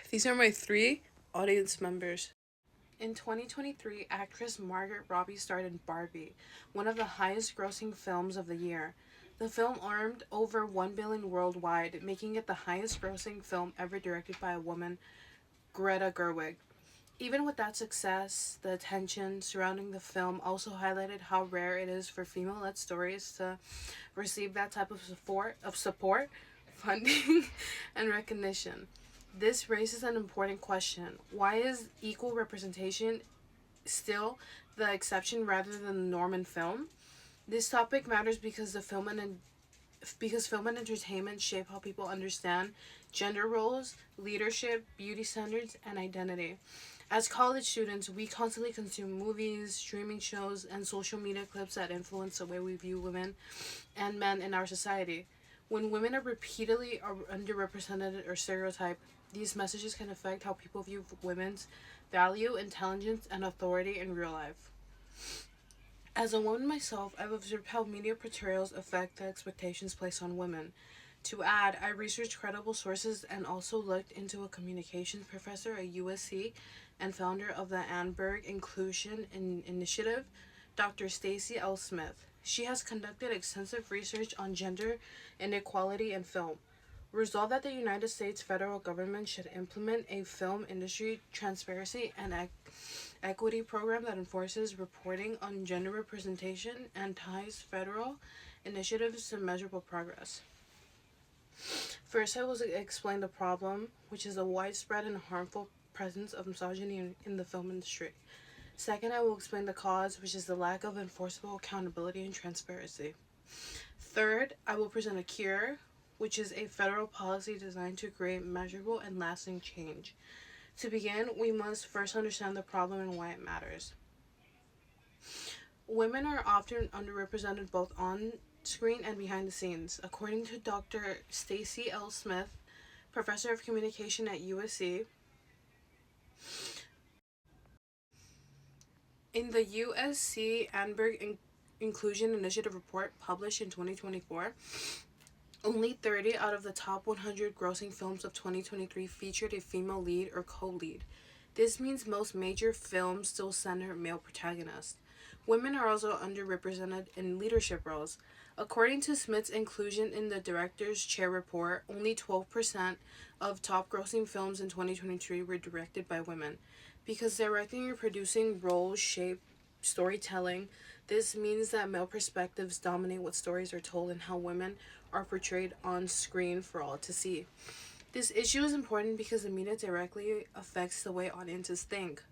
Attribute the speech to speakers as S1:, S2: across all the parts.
S1: These are my three audience members. In 2023, actress Margaret Robbie starred in Barbie, one of the highest grossing films of the year. The film earned over 1 billion worldwide, making it the highest grossing film ever directed by a woman, Greta Gerwig. Even with that success, the attention surrounding the film also highlighted how rare it is for female-led stories to receive that type of support, funding, and recognition. This raises an important question. Why is equal representation still the exception rather than the norm in film? This topic matters because film and entertainment shape how people understand gender roles, leadership, beauty standards, and identity. As college students, we constantly consume movies, streaming shows, and social media clips that influence the way we view women and men in our society. When women are repeatedly underrepresented or stereotyped, these messages can affect how people view women's value, intelligence, and authority in real life. As a woman myself, I've observed how media portrayals affect the expectations placed on women. To add, I researched credible sources and also looked into a communications professor at USC and founder of the Annenberg Inclusion Initiative, Dr. Stacy L. Smith. She has conducted extensive research on gender inequality in film. Resolved that the United States federal government should implement a film industry transparency and equity program that enforces reporting on gender representation and ties federal initiatives to measurable progress. First, I will explain the problem, which is the widespread and harmful presence of misogyny in the film industry. Second, I will explain the cause, which is the lack of enforceable accountability and transparency. Third, I will present a cure, which is a federal policy designed to create measurable and lasting change. To begin, we must first understand the problem and why it matters. Women are often underrepresented both on screen and behind the scenes. According to Dr. Stacy L. Smith, professor of communication at USC, in the USC Annenberg Inclusion Initiative report published in 2024, only 30 out of the top 100 grossing films of 2023 featured a female lead or co lead. This means most major films still center male protagonists. Women are also underrepresented in leadership roles. According to Smith's inclusion in the Director's Chair report, only 12% of top grossing films in 2023 were directed by women. Because directing and producing roles shape storytelling, this means that male perspectives dominate what stories are told and how women are portrayed on screen for all to see. This issue is important because the media directly affects the way audiences think.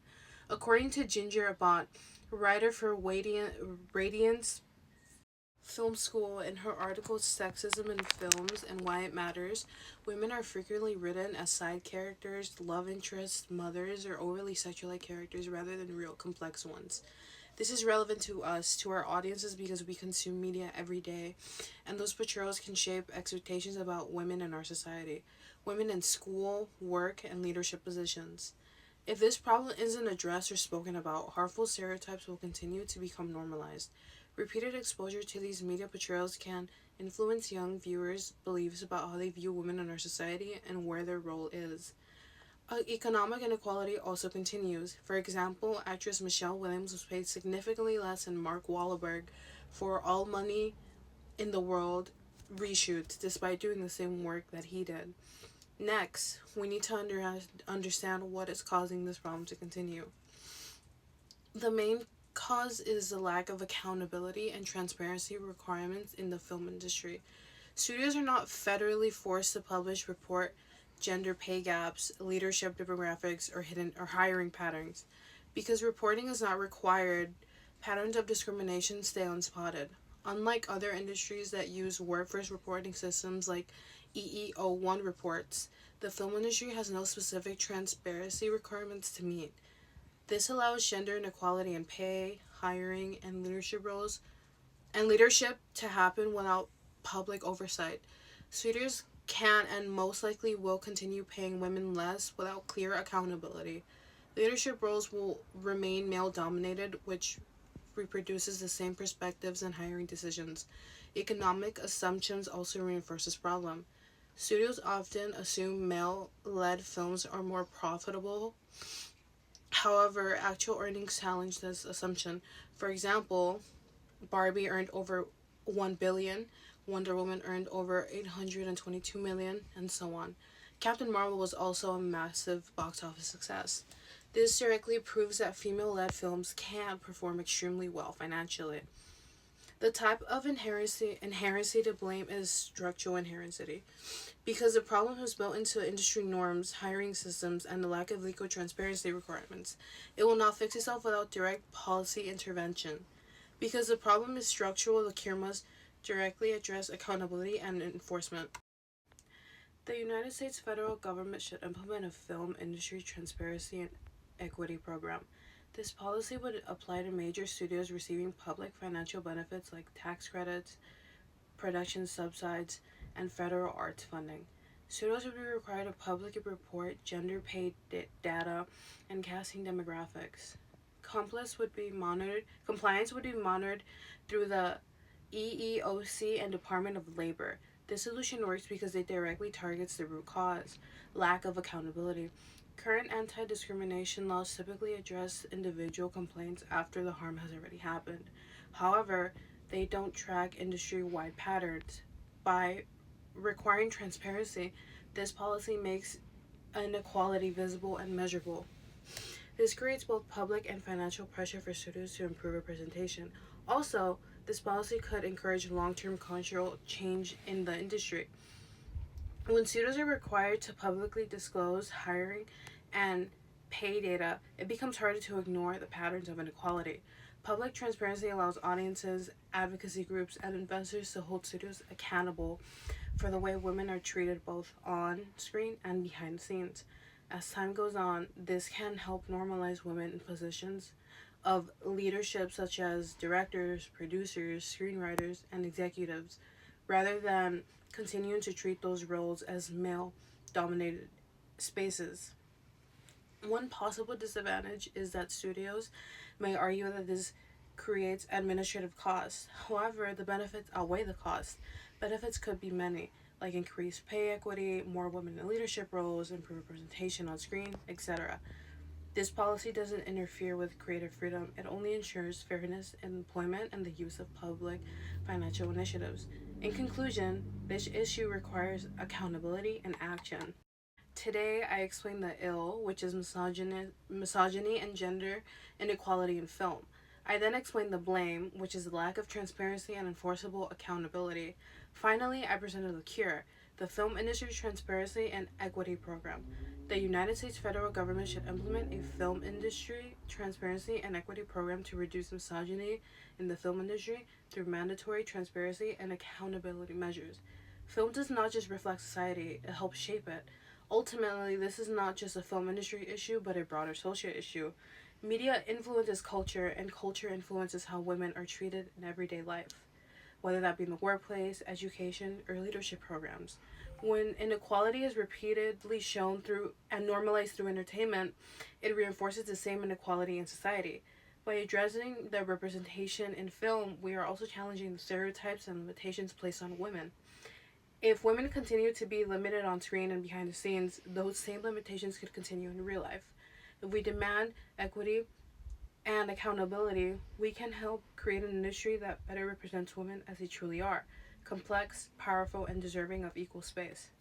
S1: According to Ginger Abbott, writer for Radiance Film School, in her article Sexism in Films and Why It Matters, women are frequently written as side characters, love interests, mothers, or overly sexualized characters rather than real complex ones. This is relevant to us, to our audiences, because we consume media every day, and those portrayals can shape expectations about women in our society, women in school, work, and leadership positions. If this problem isn't addressed or spoken about, harmful stereotypes will continue to become normalized. Repeated exposure to these media portrayals can influence young viewers' beliefs about how they view women in our society and where their role is. Economic inequality also continues. For example, actress Michelle Williams was paid significantly less than Mark Wahlberg for All Money in the World reshoots, despite doing the same work that he did. Next, we need to understand what is causing this problem to continue. The main cause is the lack of accountability and transparency requirements in the film industry. Studios are not federally forced to report gender pay gaps, leadership demographics, or hidden or hiring patterns. Because reporting is not required, patterns of discrimination stay unspotted. Unlike other industries that use workforce reporting systems like EEO1 reports, the film industry has no specific transparency requirements to meet. This allows gender inequality in pay, hiring, and leadership to happen without public oversight. Studios can and most likely will continue paying women less without clear accountability. Leadership roles will remain male dominated, which reproduces the same perspectives and hiring decisions. Economic assumptions also reinforce this problem. Studios often assume male led films are more profitable. However, actual earnings challenge this assumption. For example, Barbie earned over 1 billion, Wonder Woman earned over 822 million, and so on. Captain Marvel was also a massive box office success. This directly proves that female led films can perform extremely well financially. The type of inherency to blame is structural inherency. Because the problem is built into industry norms, hiring systems, and the lack of legal transparency requirements, it will not fix itself without direct policy intervention. Because the problem is structural, the cure must directly address accountability and enforcement. The United States federal government should implement a film industry transparency and equity program. This policy would apply to major studios receiving public financial benefits like tax credits, production subsidies, and federal arts funding. Studios would be required to publicly report gender pay data and casting demographics. Compliance would be monitored through the EEOC and Department of Labor. This solution works because it directly targets the root cause, lack of accountability. Current anti discrimination laws typically address individual complaints after the harm has already happened. However, they don't track industry wide patterns. By requiring transparency, this policy makes inequality visible and measurable. This creates both public and financial pressure for studios to improve representation. Also, this policy could encourage long term cultural change in the industry. When studios are required to publicly disclose hiring and pay data, it becomes harder to ignore the patterns of inequality. Public transparency allows audiences, advocacy groups, and investors to hold studios accountable for the way women are treated both on screen and behind the scenes. As time goes on, this can help normalize women in positions of leadership, such as directors, producers, screenwriters, and executives, rather than continuing to treat those roles as male dominated spaces. One possible disadvantage is that studios may argue that this creates administrative costs. However, the benefits outweigh the costs. Benefits could be many, like increased pay equity, more women in leadership roles, improved representation on screen, etc. This policy doesn't interfere with creative freedom, it only ensures fairness in employment and the use of public financial initiatives. In conclusion, this issue requires accountability and action. Today, I explain the ill, which is misogyny and gender inequality in film. I then explain the blame, which is the lack of transparency and enforceable accountability. Finally, I presented the cure, the Film Industry Transparency and Equity Program. The United States federal government should implement a film industry transparency and equity program to reduce misogyny in the film industry through mandatory transparency and accountability measures. Film does not just reflect society, it helps shape it. Ultimately, this is not just a film industry issue, but a broader social issue. Media influences culture, and culture influences how women are treated in everyday life, whether that be in the workplace, education, or leadership programs. When inequality is repeatedly shown through and normalized through entertainment, it reinforces the same inequality in society. By addressing the representation in film, we are also challenging the stereotypes and limitations placed on women. If women continue to be limited on screen and behind the scenes, those same limitations could continue in real life. If we demand equity and accountability, we can help create an industry that better represents women as they truly are: complex, powerful, and deserving of equal space.